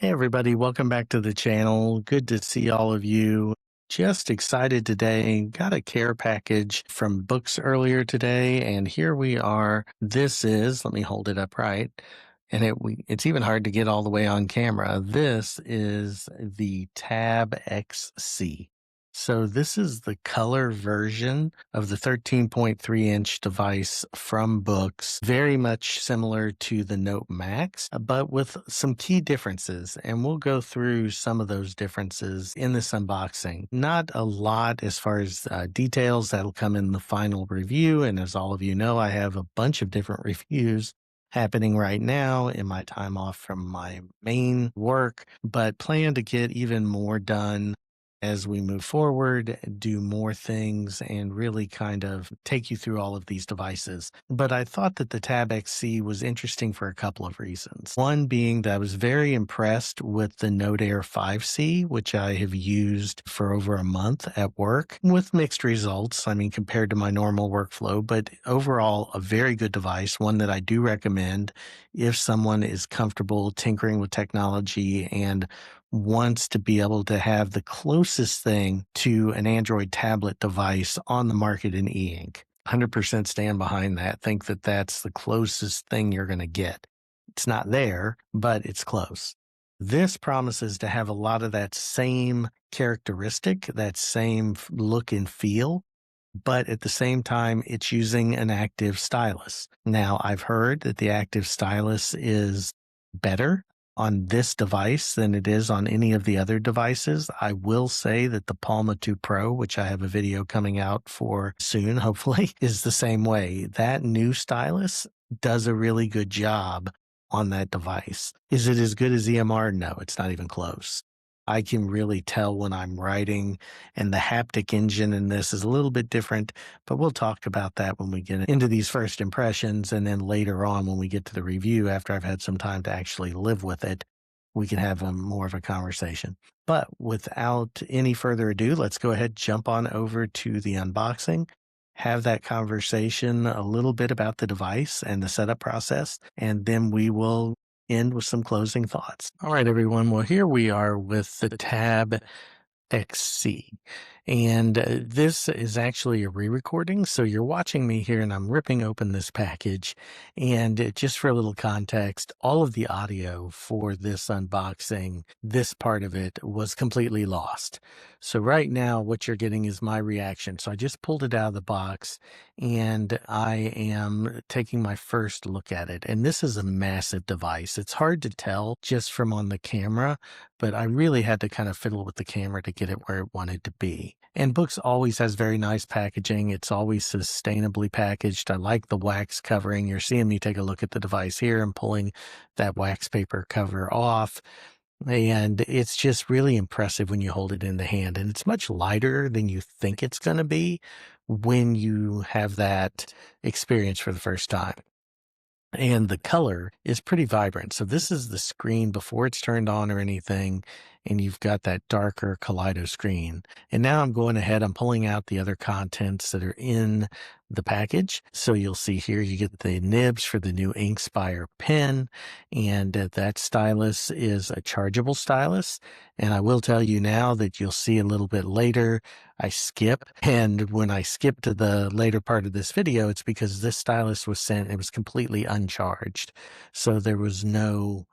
Hey everybody, welcome back to the channel. Good to see all of you. Just excited today. Got a care package from Books earlier today, and here we are. This is, let me hold it up right, and it's even hard to get all the way on camera. This is the Tab XC. So this is the color version of the 13.3-inch device from Books, very much similar to the Note Max, but with some key differences, and we'll go through some of those differences in this unboxing. Not a lot as far as details. That'll come in the final review, and as all of you know, I have a bunch of different reviews happening right now in my time off from my main work, but plan to get even more done as we move forward, do more things, and really kind of take you through all of these devices. But I thought that the Tab XC was interesting for a couple of reasons. One being that I was very impressed with the Note Air 5C, which I have used for over a month at work with mixed results. I mean, compared to my normal workflow, but overall a very good device, one that I do recommend if someone is comfortable tinkering with technology and wants to be able to have the closest thing to an Android tablet device on the market in e-ink. 100% stand behind that. Think that that's the closest thing you're going to get. It's not there, but it's close. This promises to have a lot of that same characteristic, that same look and feel, but at the same time, it's using an active stylus. Now, I've heard that the active stylus is better on this device than it is on any of the other devices. I will say that the Palma 2 Pro, which I have a video coming out for soon, hopefully, is the same way. That new stylus does a really good job on that device. Is it as good as EMR? No, it's not even close. I can really tell when I'm writing, and the haptic engine in this is a little bit different, but we'll talk about that when we get into these first impressions. And then later on, when we get to the review, after I've had some time to actually live with it, we can have more of a conversation. But without any further ado, let's go ahead, jump on over to the unboxing, have that conversation a little bit about the device and the setup process, and then we will end with some closing thoughts. All right, everyone. Well, here we are with the Tab XC. And this is actually a re-recording. So you're watching me here and I'm ripping open this package. And just for a little context, all of the audio for this unboxing, this part of it was completely lost. So right now what you're getting is my reaction. So I just pulled it out of the box and I am taking my first look at it. And this is a massive device. It's hard to tell just from on the camera, but I really had to kind of fiddle with the camera to get it where it wanted to be. And Books always has very nice packaging. It's always sustainably packaged. I like the wax covering. You're seeing me take a look at the device here and pulling that wax paper cover off. And it's just really impressive when you hold it in the hand. And it's much lighter than you think it's going to be when you have that experience for the first time. And the color is pretty vibrant. So this is the screen before it's turned on or anything. And you've got that darker Kaleido screen. And now I'm going ahead, I'm pulling out the other contents that are in the package. So you'll see here, you get the nibs for the new InkSpire pen. And that stylus is a chargeable stylus. And I will tell you now that you'll see a little bit later, I skip. And when I skip to the later part of this video, it's because this stylus was sent, it was completely uncharged. So there was no,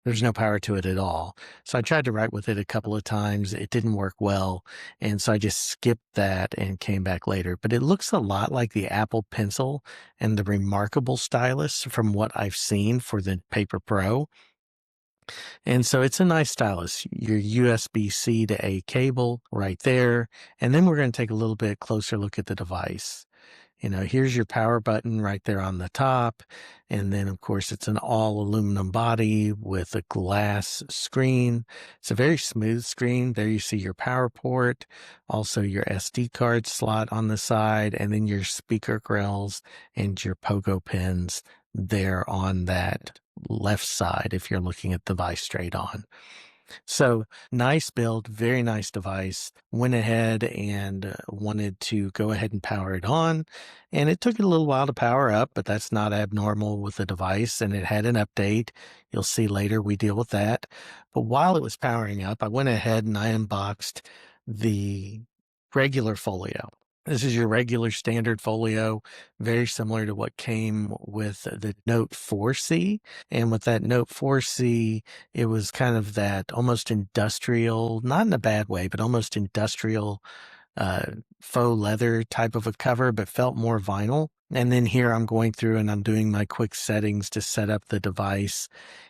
there's no power to it at all. So I tried to write with it a couple of times. It didn't work well. And so I just skipped that and came back later. But it looks a lot like the Apple Pencil and the Remarkable stylus from what I've seen for the Paper Pro. And so it's a nice stylus. Your USB-C to A cable right there. And then we're going to take a little bit closer look at the device. You know, here's your power button right there on the top. And then, of course, it's an all aluminum body with a glass screen. It's a very smooth screen. There you see your power port, also your SD card slot on the side, and then your speaker grills and your pogo pins there on that left side if you're looking at the device straight on. So nice build, very nice device. Went ahead and wanted to go ahead and power it on. And it took it a little while to power up, but that's not abnormal with the device. And it had an update. You'll see later we deal with that. But while it was powering up, I went ahead and I unboxed the regular folio. This is your regular standard folio, very similar to what came with the Note 4C. And with that Note 4C, it was kind of that almost industrial, not in a bad way, but almost industrial uh, faux leather type of a cover, but felt more vinyl. And then here I'm going through and I'm doing my quick settings to set up the device.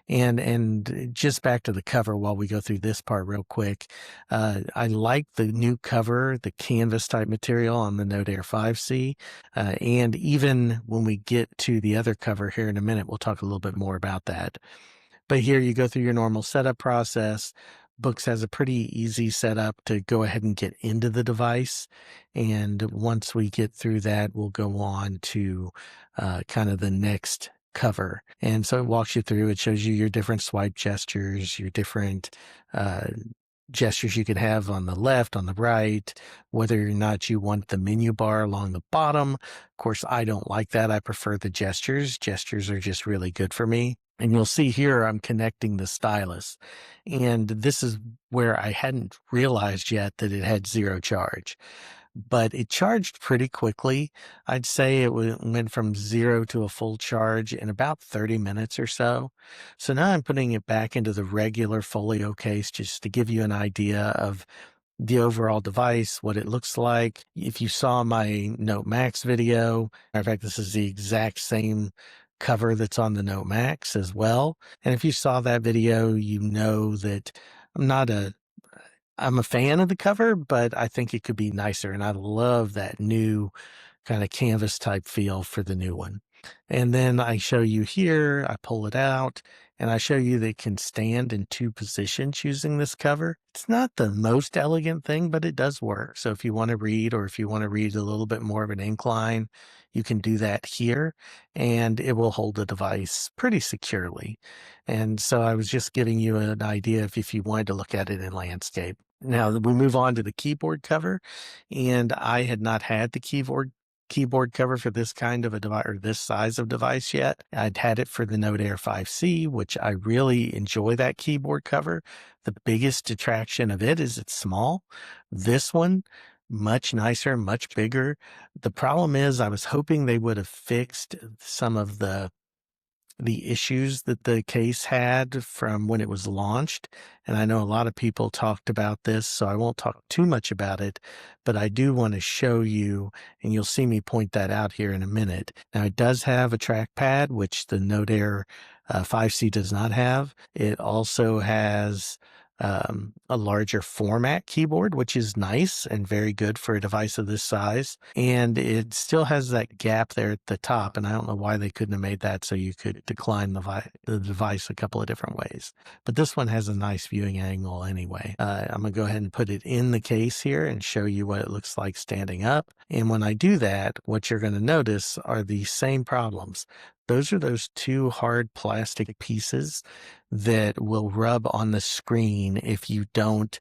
And just back to the cover while we go through this part real quick. I like the new cover, the canvas type material on the Note Air 5C. And even when we get to the other cover here in a minute, we'll talk a little bit more about that. But here you go through your normal setup process. Books has a pretty easy setup to go ahead and get into the device. And once we get through that, we'll go on to kind of the next cover. And so it walks you through, it shows you your different swipe gestures, your different uh, gestures you could have on the left, on the right, whether or not you want the menu bar along the bottom. Of course, I don't like that. I prefer the gestures. Gestures are just really good for me. And you'll see here I'm connecting the stylus. And this is where I hadn't realized yet that it had zero charge. But it charged pretty quickly. I'd say it went from 0 to a full charge in about 30 minutes or so. So now I'm putting it back into the regular folio case just to give you an idea of the overall device, what it looks like. If you saw my Note Max video, matter of fact, this is the exact same cover that's on the Note Max as well. And if you saw that video, you know that I'm a fan of the cover, but I think it could be nicer. And I love that new kind of canvas type feel for the new one. And then I show you here, I pull it out and I show you that it can stand in 2 positions using this cover. It's not the most elegant thing, but it does work. So if you want to read, or if you want to read a little bit more of an incline, you can do that here and it will hold the device pretty securely. And so I was just giving you an idea if you wanted to look at it in landscape. Now we move on to the keyboard cover, and I had not had the keyboard cover for this kind of a device or this size of device yet. I'd had it for the Note Air 5C, which I really enjoy that keyboard cover. The biggest detraction of it is it's small. This one, much nicer, much bigger. The problem is I was hoping they would have fixed some of the issues that the case had from when it was launched. And I know a lot of people talked about this, so I won't talk too much about it, but I do want to show you, and you'll see me point that out here in a minute. Now, it does have a trackpad, which the Note Air 5C does not have. It also has a larger format keyboard, which is nice and very good for a device of this size. And it still has that gap there at the top. And I don't know why they couldn't have made that so you could decline the device a couple of different ways. But this one has a nice viewing angle anyway. I'm going to go ahead and put it in the case here and show you what it looks like standing up. And when I do that, what you're going to notice are the same problems. Those are those 2 hard plastic pieces that will rub on the screen if you don't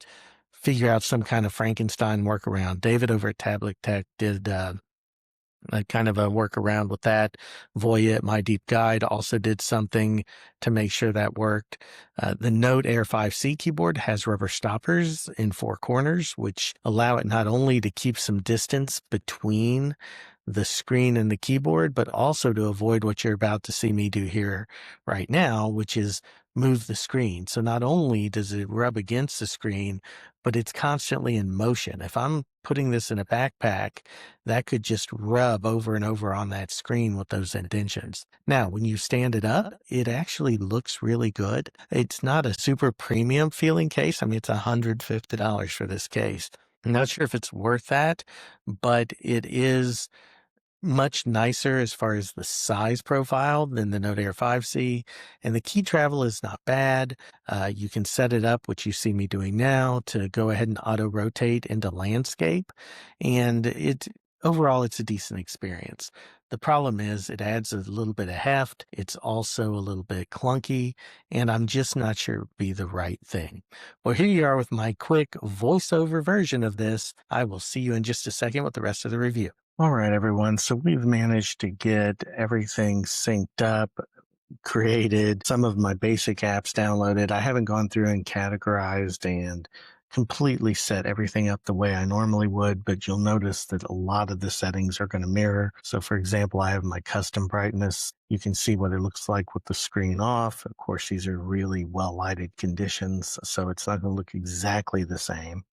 figure out some kind of Frankenstein workaround. David over at Tablet Tech did a kind of a workaround with that. Voya at My Deep Guide also did something to make sure that worked. The Note Air 5C keyboard has rubber stoppers in 4 corners, which allow it not only to keep some distance between the screen and the keyboard, but also to avoid what you're about to see me do here right now, which is move the screen. So not only does it rub against the screen, but it's constantly in motion. If I'm putting this in a backpack, that could just rub over and over on that screen with those indentions. Now, when you stand it up, it actually looks really good. It's not a super premium feeling case. I mean, it's $150 for this case. I'm not sure if it's worth that, but it is much nicer as far as the size profile than the Note Air 5C, and the key travel is not bad. You can set it up, which you see me doing now, to go ahead and auto rotate into landscape, and overall it's a decent experience. The problem is it adds a little bit of heft. It's also a little bit clunky, and I'm just not sure it would be the right thing. Well, here you are with my quick voiceover version of this. I will see you in just a second with the rest of the review. All right, everyone. So we've managed to get everything synced up, created some of my basic apps downloaded. I haven't gone through and categorized and completely set everything up the way I normally would, but you'll notice that a lot of the settings are going to mirror. So for example, I have my custom brightness. You can see what it looks like with the screen off. Of course, these are really well lighted conditions, so it's not going to look exactly the same.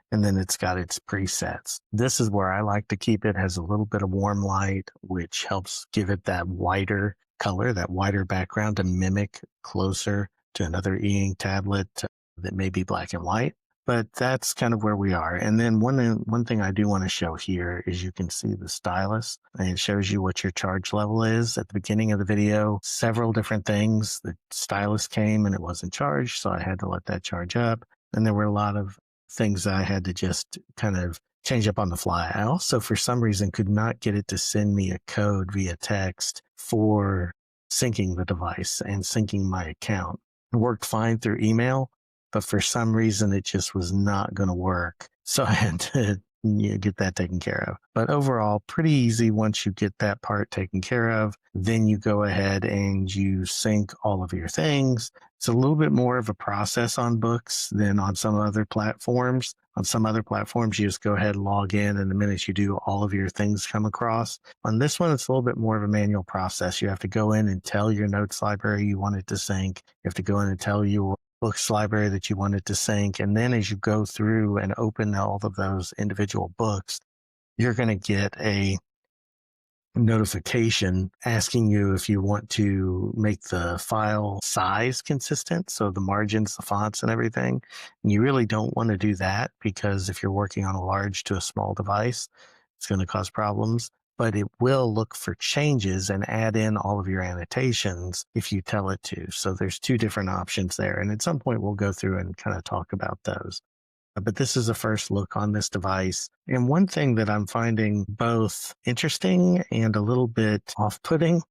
And then it's got its presets. This is where I like to keep it. Has a little bit of warm light, which helps give it that whiter color, that whiter background to mimic closer to another e-ink tablet that may be black and white. But that's kind of where we are. And then one thing I do want to show here is you can see the stylus, and it shows you what your charge level is. At the beginning of the video, several different things. The stylus came and it wasn't charged, so I had to let that charge up. And there were a lot of things that I had to just kind of change up on the fly. I also, for some reason, could not get it to send me a code via text for syncing the device and syncing my account. It worked fine through email, but for some reason, it just was not going to work. So I had to get that taken care of. But overall, pretty easy once you get that part taken care of. Then you go ahead and you sync all of your things. It's a little bit more of a process on Books than on some other platforms. On some other platforms, you just go ahead and log in, and the minute you do, all of your things come across. On this one, it's a little bit more of a manual process. You have to go in and tell your notes library you want it to sync. You have to go in and tell your books library that you want it to sync. And then as you go through and open all of those individual books, you're going to get a notification asking you if you want to make the file size consistent, so the margins, the fonts, and everything. And you really don't want to do that, because if you're working on a large to a small device, it's going to cause problems. But it will look for changes and add in all of your annotations if you tell it to. So there's two different options there, and at some point we'll go through and kind of talk about those. But this is a first look on this device. And one thing that I'm finding both interesting and a little bit off-putting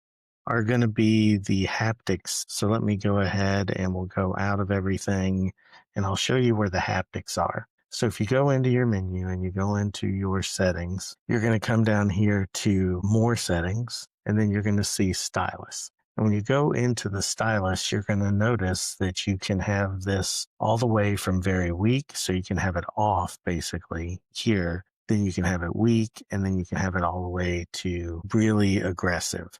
are going to be the haptics. So let me go ahead and we'll go out of everything and I'll show you where the haptics are. So if you go into your menu and you go into your settings, you're going to come down here to more settings, and then you're going to see stylus. And when you go into the stylus, you're going to notice that you can have this all the way from very weak. So you can have it off basically here. Then you can have it weak, and then you can have it all the way to really aggressive.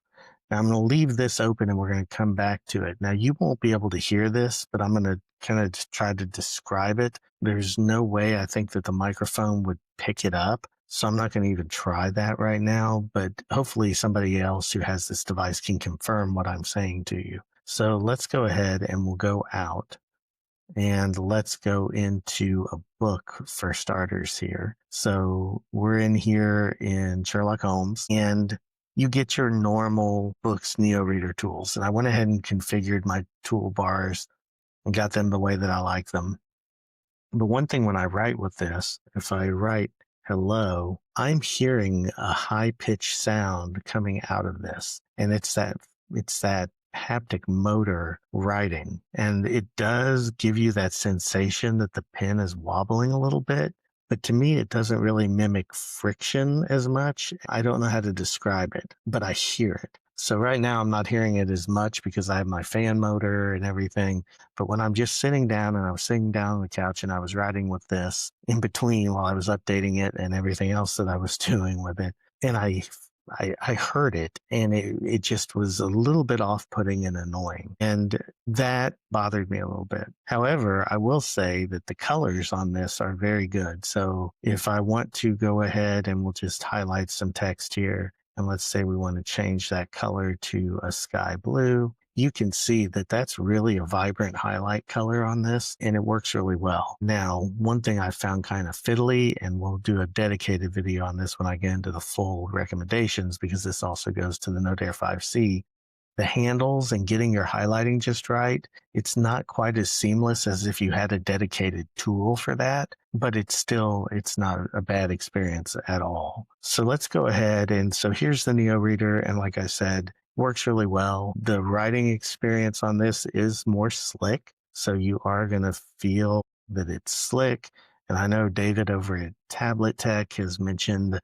Now I'm going to leave this open and we're going to come back to it. Now you won't be able to hear this, but I'm going to kind of try to describe it. There's no way I think that the microphone would pick it up. So I'm not going to even try that right now, but hopefully somebody else who has this device can confirm what I'm saying to you. So let's go ahead and we'll go out and let's go into a book for starters here. So we're in here in Sherlock Holmes, and you get your normal Books Neo Reader tools. And I went ahead and configured my toolbars and got them the way that I like them. But one thing when I write with this, if I write hello, I'm hearing a high-pitched sound coming out of this. And it's that haptic motor writing. And it does give you that sensation that the pen is wobbling a little bit. But to me, it doesn't really mimic friction as much. I don't know how to describe it, but I hear it. So right now I'm not hearing it as much because I have my fan motor and everything. But when I'm just sitting down, and I was sitting down on the couch and I was writing with this in between while I was updating it and everything else that I was doing with it, and I heard it, and it just was a little bit off-putting and annoying. And that bothered me a little bit. However, I will say that the colors on this are very good. So if I want to go ahead and we'll just highlight some text here, and let's say we want to change that color to a sky blue, you can see that that's really a vibrant highlight color on this, and it works really well. Now, one thing I found kind of fiddly, and we'll do a dedicated video on this when I get into the full recommendations, because this also goes to the Note Air 5C, the handles and getting your highlighting just right. It's not quite as seamless as if you had a dedicated tool for that, but it's not a bad experience at all. So let's go ahead. And so here's the Neo Reader. And like I said, works really well. The writing experience on this is more slick. So you are going to feel that it's slick. And I know David over at Tablet Tech has mentioned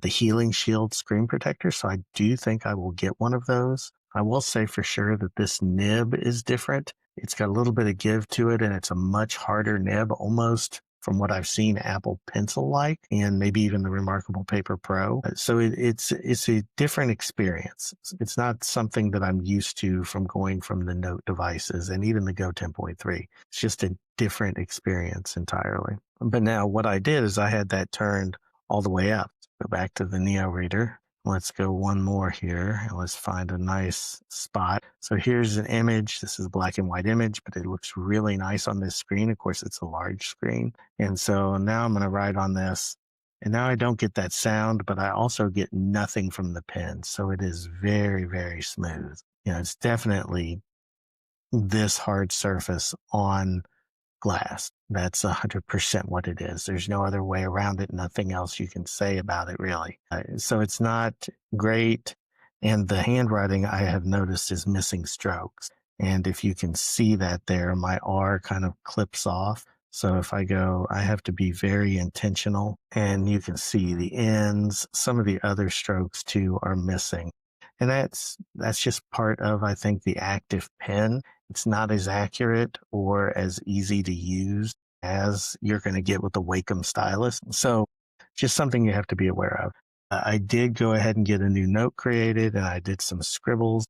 the Healing Shield screen protector. So I do think I will get one of those. I will say for sure that this nib is different. It's got a little bit of give to it, and it's a much harder nib, almost from what I've seen Apple Pencil like, and maybe even the Remarkable Paper Pro. So it's a different experience. It's not something that I'm used to from going from the Note devices and even the Go 10.3. It's just a different experience entirely. But now what I did is I had that turned all the way up. Go back to the Neo Reader. Let's go one more here, and let's find a nice spot. So here's an image. This is a black and white image, but it looks really nice on this screen. Of course, it's a large screen. And so now I'm going to write on this. And now I don't get that sound, but I also get nothing from the pen. So it is very, very smooth. It's definitely this hard surface on glass. That's 100% what it is. There's no other way around it. Nothing else you can say about it, really. So it's not great. And the handwriting I have noticed is missing strokes. And if you can see that there, my R kind of clips off. So if I go, I have to be very intentional, and you can see the ends. Some of the other strokes too are missing. And that's just part of, I think, the active pen. It's not as accurate or as easy to use as you're going to get with the Wacom stylus. So just something you have to be aware of. I did go ahead and get a new note created, and I did some scribbles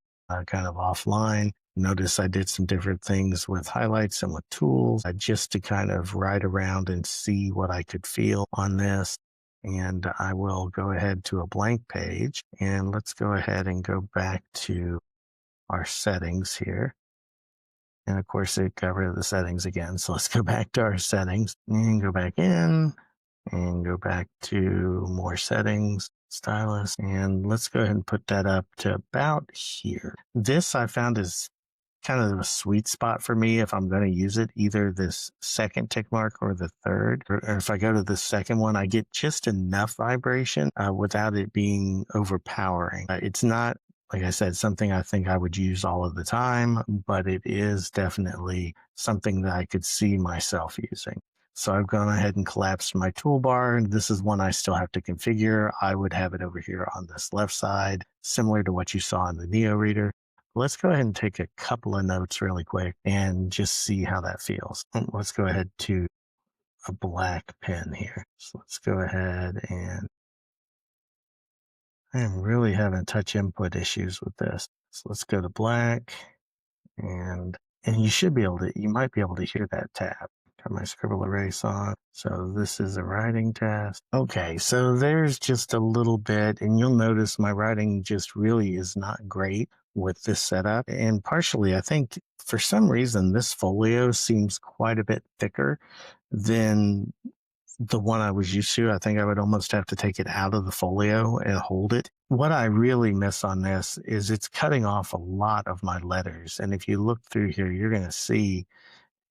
kind of offline. Notice I did some different things with highlights and with tools just to kind of write around and see what I could feel on this. And I will go ahead to a blank page, and let's go ahead and go back to our settings here. And of course, it got rid of the settings again. So let's go back to our settings and go back in and go back to more settings, stylus. And let's go ahead and put that up to about here. This I found is kind of a sweet spot for me if I'm going to use it, either this second tick mark or the third. Or if I go to the second one, I get just enough vibration without it being overpowering. It's not, like I said, something I think I would use all of the time, but it is definitely something that I could see myself using. So I've gone ahead and collapsed my toolbar. This is one I still have to configure. I would have it over here on this left side, similar to what you saw in the Neo Reader. Let's go ahead and take a couple of notes really quick and just see how that feels. Let's go ahead to a black pen here. So let's go ahead, and I am really having touch input issues with this. So let's go to black, and you might be able to hear that tab. Got my scribble erase on. So this is a writing test. Okay, so there's just a little bit, and you'll notice my writing just really is not great with this setup. And partially, I think for some reason, this folio seems quite a bit thicker than the one I was used to. I think I would almost have to take it out of the folio and hold it. What I really miss on this is it's cutting off a lot of my letters. And if you look through here, you're going to see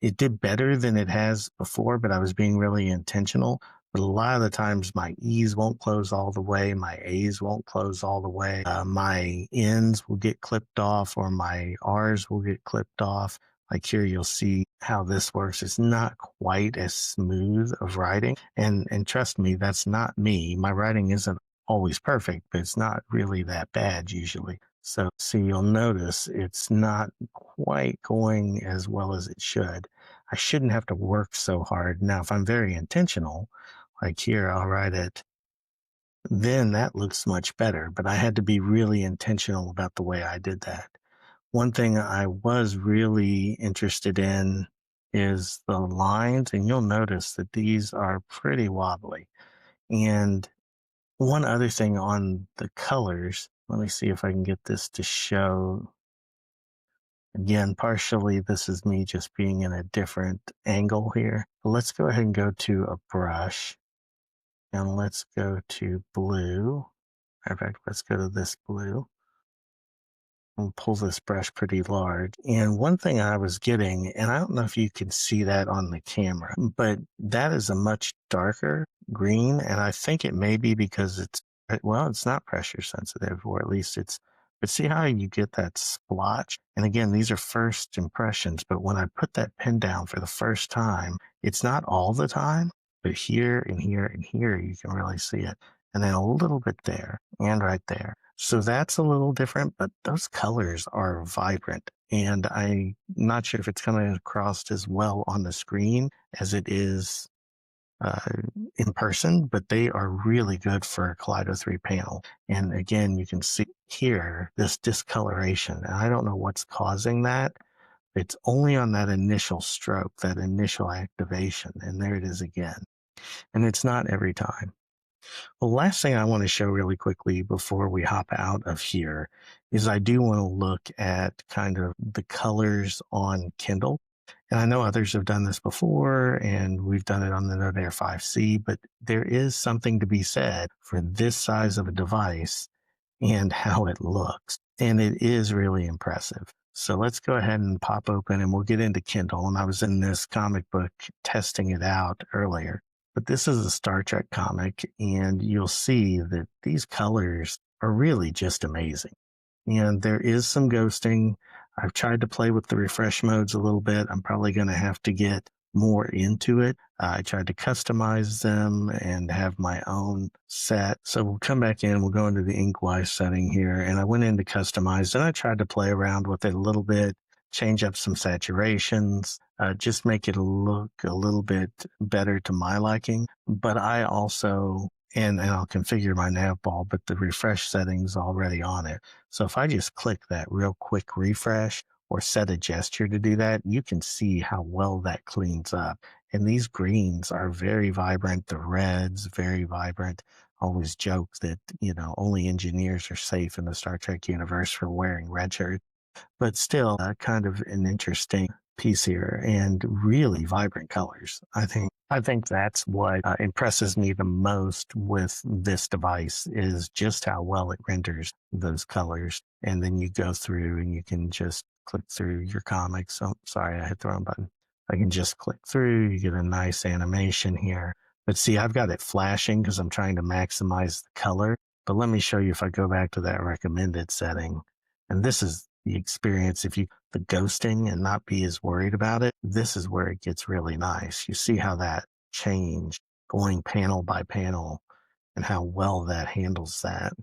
it did better than it has before, but I was being really intentional. But a lot of the times my E's won't close all the way, my A's won't close all the way, my N's will get clipped off, or my R's will get clipped off. Like here, you'll see how this works. It's not quite as smooth of writing. And trust me, that's not me. My writing isn't always perfect, but it's not really that bad usually. So you'll notice it's not quite going as well as it should. I shouldn't have to work so hard. Now, if I'm very intentional, like here, I'll write it, then that looks much better. But I had to be really intentional about the way I did that. One thing I was really interested in is the lines, and you'll notice that these are pretty wobbly. And one other thing on the colors, let me see if I can get this to show. Again, partially this is me just being in a different angle here. Let's go ahead and go to a brush, and let's go to blue. In fact, let's go to this blue. and pull this brush pretty large. And one thing I was getting, and I don't know if you can see that on the camera, but that is a much darker green. And I think it may be because well, it's not pressure sensitive, or at least but see how you get that splotch? And again, these are first impressions, but when I put that pen down for the first time, it's not all the time, but here and here and here, you can really see it. And then a little bit there and right there. So that's a little different, but those colors are vibrant. And I'm not sure if it's coming across as well on the screen as it is uh, in person, but they are really good for a Kaleido 3 panel. And again, you can see here this discoloration. And I don't know what's causing that. It's only on that initial stroke, that initial activation. And there it is again. And it's not every time. The last thing I want to show really quickly before we hop out of here is I do want to look at kind of the colors on Kindle. And I know others have done this before, and we've done it on the Note Air 5C, but there is something to be said for this size of a device and how it looks. And it is really impressive. So let's go ahead and pop open and we'll get into Kindle. And I was in this comic book testing it out earlier. But this is a Star Trek comic, and you'll see that these colors are really just amazing. And there is some ghosting. I've tried to play with the refresh modes a little bit. I'm probably going to have to get more into it. I tried to customize them and have my own set. So we'll come back in, we'll go into the Inkwise setting here, and I went into customize and I tried to play around with it a little bit, change up some saturations, just make it look a little bit better to my liking. But I also, and I'll configure my nav ball, but the refresh setting's already on it. So if I just click that real quick refresh or set a gesture to do that, you can see how well that cleans up. And these greens are very vibrant. The reds, very vibrant. Always joke that, only engineers are safe in the Star Trek universe for wearing red shirts, but still kind of an interesting piece here and really vibrant colors. I think that's what impresses me the most with this device is just how well it renders those colors. And then you go through and you can just click through your comics. Oh, sorry, I hit the wrong button. I can just click through. You get a nice animation here. But see, I've got it flashing because I'm trying to maximize the color. But let me show you if I go back to that recommended setting. And this is the experience. If you the ghosting and not be as worried about it, this is where it gets really nice. You see how that change going panel by panel and how well that handles that.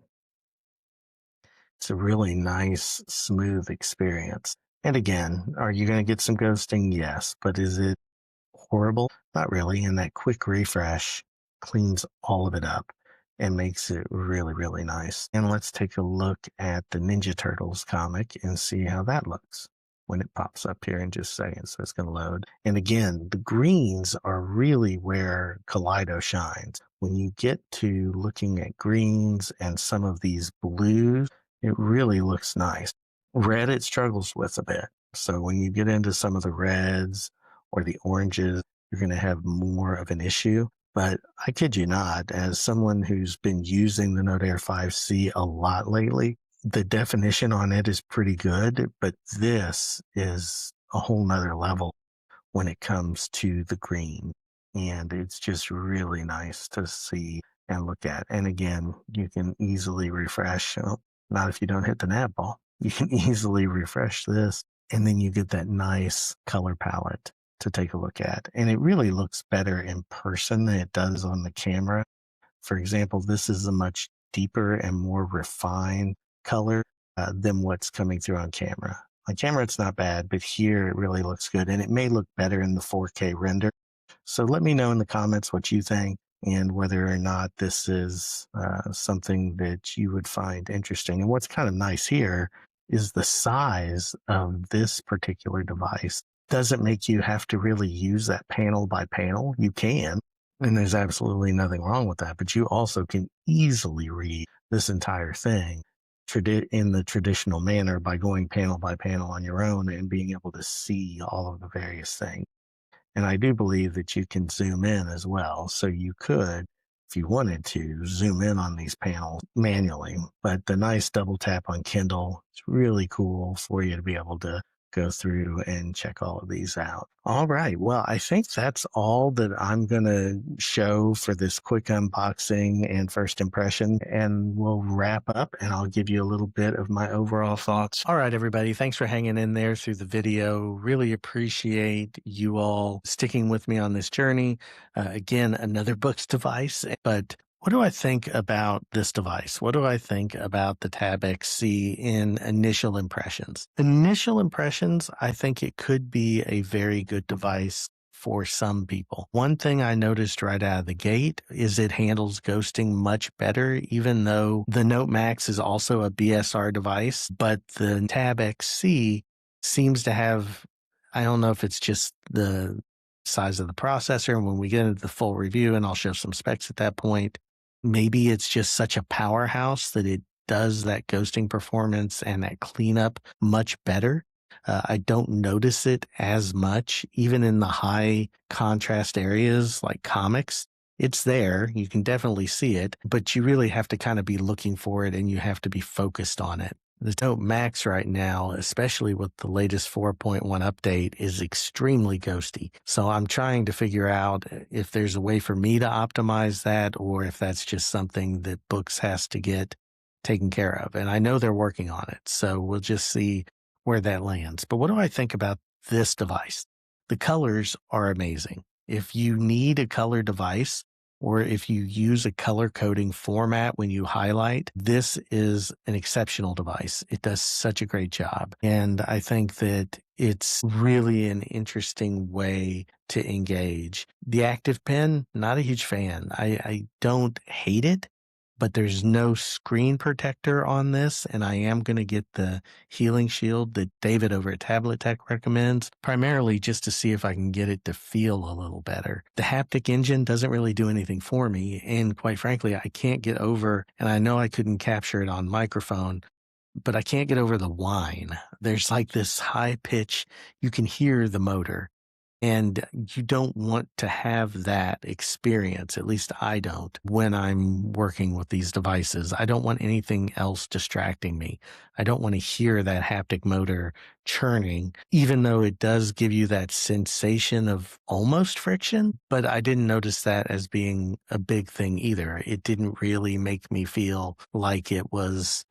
It's a really nice, smooth experience. And again, are you going to get some ghosting? Yes. But is it horrible? Not really. And that quick refresh cleans all of it up and makes it really, really nice. And let's take a look at the Ninja Turtles comic and see how that looks when it pops up here in just a second. So it's going to load. And again, the greens are really where Kaleido shines. When you get to looking at greens and some of these blues, it really looks nice. Red, it struggles with a bit. So when you get into some of the reds or the oranges, you're going to have more of an issue. But I kid you not, as someone who's been using the Note Air 5C a lot lately, the definition on it is pretty good, but this is a whole nother level when it comes to the green. And it's just really nice to see and look at. And again, you can easily refresh, not if you don't hit the nav ball. You can easily refresh this, and then you get that nice color palette to take a look at. And it really looks better in person than it does on the camera. For example, this is a much deeper and more refined color than what's coming through on camera. On camera, it's not bad, but here it really looks good. And it may look better in the 4K render. So let me know in the comments what you think and whether or not this is something that you would find interesting. And what's kind of nice here is the size of this particular device doesn't make you have to really use that panel by panel. You can, and there's absolutely nothing wrong with that, but you also can easily read this entire thing in the traditional manner by going panel by panel on your own and being able to see all of the various things. And I do believe that you can zoom in as well. So you could, if you wanted to zoom in on these panels manually. But the nice double tap on Kindle is really cool for you to be able to go through and check all of these out. All right. Well, I think that's all that I'm going to show for this quick unboxing and first impression. And we'll wrap up and I'll give you a little bit of my overall thoughts. All right, everybody. Thanks for hanging in there through the video. Really appreciate you all sticking with me on this journey. Again, another BOOX device, but what do I think about this device? What do I think about the Tab XC in initial impressions? Initial impressions, I think it could be a very good device for some people. One thing I noticed right out of the gate is it handles ghosting much better, even though the Note Max is also a BSR device, but the Tab XC seems to have, I don't know if it's just the size of the processor, and when we get into the full review, and I'll show some specs at that point, maybe it's just such a powerhouse that it does that ghosting performance and that cleanup much better. I don't notice it as much, even in the high contrast areas like comics. It's there. You can definitely see it, but you really have to kind of be looking for it and you have to be focused on it. The Note Max right now, especially with the latest 4.1 update, is extremely ghosty. So I'm trying to figure out if there's a way for me to optimize that or if that's just something that BOOX has to get taken care of. And I know they're working on it. So we'll just see where that lands. But what do I think about this device? The colors are amazing. If you need a color device, or if you use a color coding format when you highlight, this is an exceptional device. It does such a great job. And I think that it's really an interesting way to engage. The active pen, not a huge fan. I don't hate it, but there's no screen protector on this, and I am going to get the healing shield that David over at Tablet Tech recommends, primarily just to see if I can get it to feel a little better. The haptic engine doesn't really do anything for me, and quite frankly, I can't get over, and I know I couldn't capture it on microphone, but I can't get over the whine. There's like this high pitch, you can hear the motor. And you don't want to have that experience, at least I don't, when I'm working with these devices. I don't want anything else distracting me. I don't want to hear that haptic motor churning, even though it does give you that sensation of almost friction. But I didn't notice that as being a big thing either. It didn't really make me feel like it was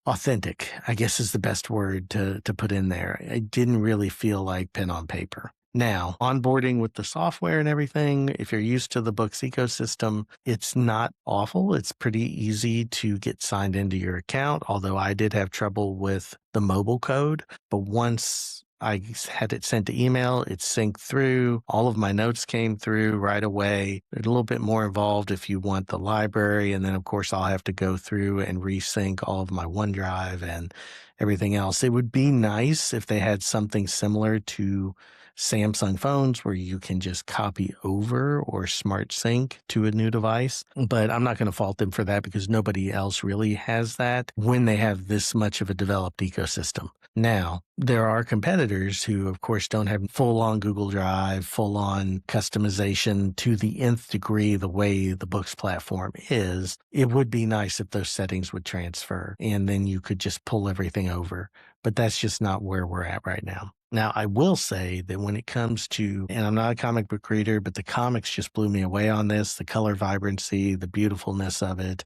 authentic, I guess is the best word to put in there. It didn't really feel like pen on paper. Now, onboarding with the software and everything, if you're used to the BOOX ecosystem, it's not awful. It's pretty easy to get signed into your account, although I did have trouble with the mobile code. But once I had it sent to email, it synced through. All of my notes came through right away. They're a little bit more involved if you want the library. And then, of course, I'll have to go through and resync all of my OneDrive and everything else. It would be nice if they had something similar to Samsung phones where you can just copy over or smart sync to a new device. But I'm not going to fault them for that because nobody else really has that when they have this much of a developed ecosystem. Now, there are competitors who, of course, don't have full-on Google Drive, full-on customization to the nth degree the way the BOOX platform is. It would be nice if those settings would transfer and then you could just pull everything over. But that's just not where we're at right now. Now, I will say that when it comes to, and I'm not a comic book reader, but the comics just blew me away on this, the color vibrancy, the beautifulness of it.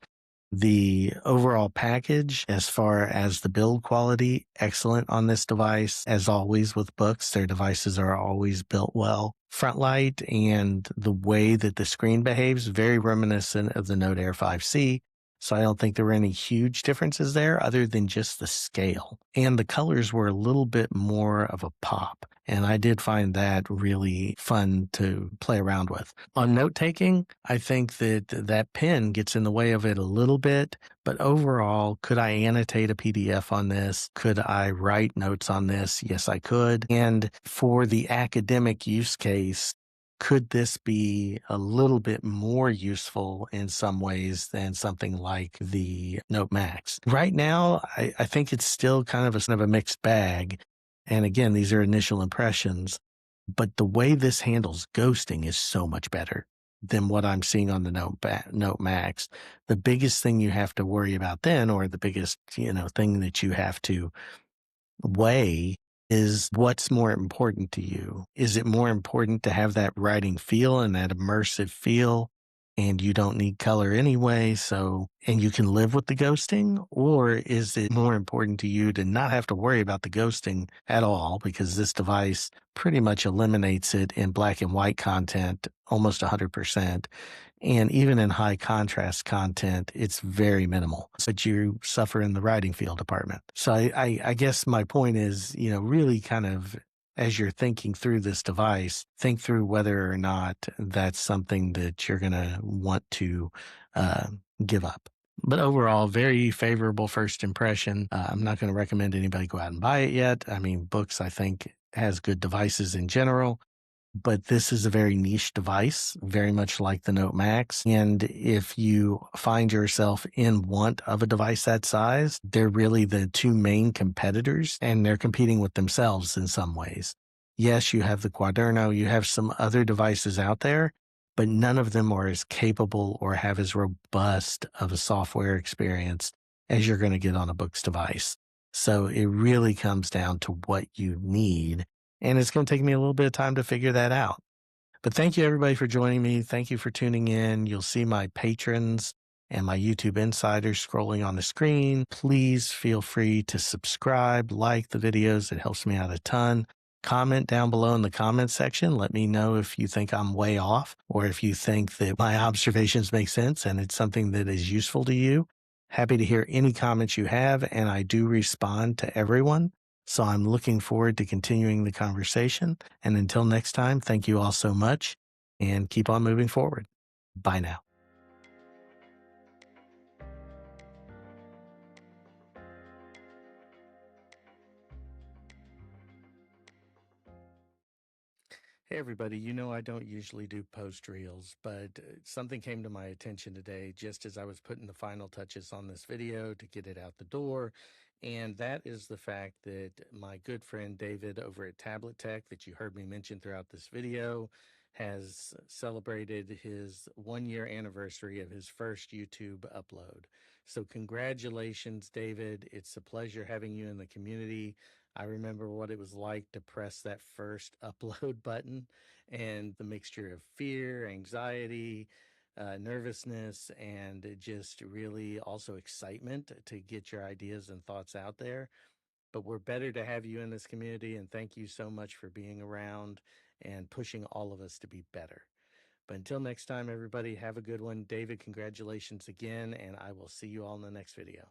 The overall package, as far as the build quality, excellent on this device. As always with BOOX, their devices are always built well. Front light and the way that the screen behaves, very reminiscent of the Note Air 5C. So I don't think there were any huge differences there other than just the scale. And the colors were a little bit more of a pop. And I did find that really fun to play around with. On note-taking, I think that that pen gets in the way of it a little bit. But overall, could I annotate a PDF on this? Could I write notes on this? Yes, I could. And for the academic use case, could this be a little bit more useful in some ways than something like the Note Max? Right now, I think it's still kind of a mixed bag. And again, these are initial impressions, but the way this handles ghosting is so much better. than what I'm seeing on the Note Max. The biggest thing you have to worry about then, or the biggest, thing that you have to weigh is what's more important to you. Is it more important to have that writing feel and that immersive feel, and you don't need color anyway, and you can live with the ghosting? Or is it more important to you to not have to worry about the ghosting at all, because this device pretty much eliminates it in black and white content almost 100%? And even in high contrast content, it's very minimal. But you suffer in the writing field department. So I guess my point is, really kind of as you're thinking through this device, think through whether or not that's something that you're going to want to uh, give up. But overall, very favorable first impression. I'm not going to recommend anybody go out and buy it yet. I mean, Books, I think, has good devices in general, but this is a very niche device, very much like the Note Max. And if you find yourself in want of a device that size, they're really the two main competitors, and they're competing with themselves in some ways. Yes, you have the Quaderno, you have some other devices out there, but none of them are as capable or have as robust of a software experience as you're going to get on a Books device. So it really comes down to what you need. And it's going to take me a little bit of time to figure that out. But thank you, everybody, for joining me. Thank you for tuning in. You'll see my patrons and my YouTube insiders scrolling on the screen. Please feel free to subscribe, like the videos. It helps me out a ton. Comment down below in the comment section. Let me know if you think I'm way off, or if you think that my observations make sense and it's something that is useful to you. Happy to hear any comments you have, and I do respond to everyone. So I'm looking forward to continuing the conversation. And until next time, thank you all so much, and keep on moving forward. Bye now. Hey, everybody. I don't usually do post reels, but something came to my attention today just as I was putting the final touches on this video to get it out the door. And that is the fact that my good friend David over at Tablet Tech, that you heard me mention throughout this video, has celebrated his 1 year anniversary of his first YouTube upload. So congratulations, David. It's a pleasure having you in the community. I remember what it was like to press that first upload button, and the mixture of fear, anxiety, nervousness, and just really also excitement to get your ideas and thoughts out there. But we're better to have you in this community, and thank you so much for being around and pushing all of us to be better. But until next time, everybody, have a good one. David, congratulations again, and I will see you all in the next video.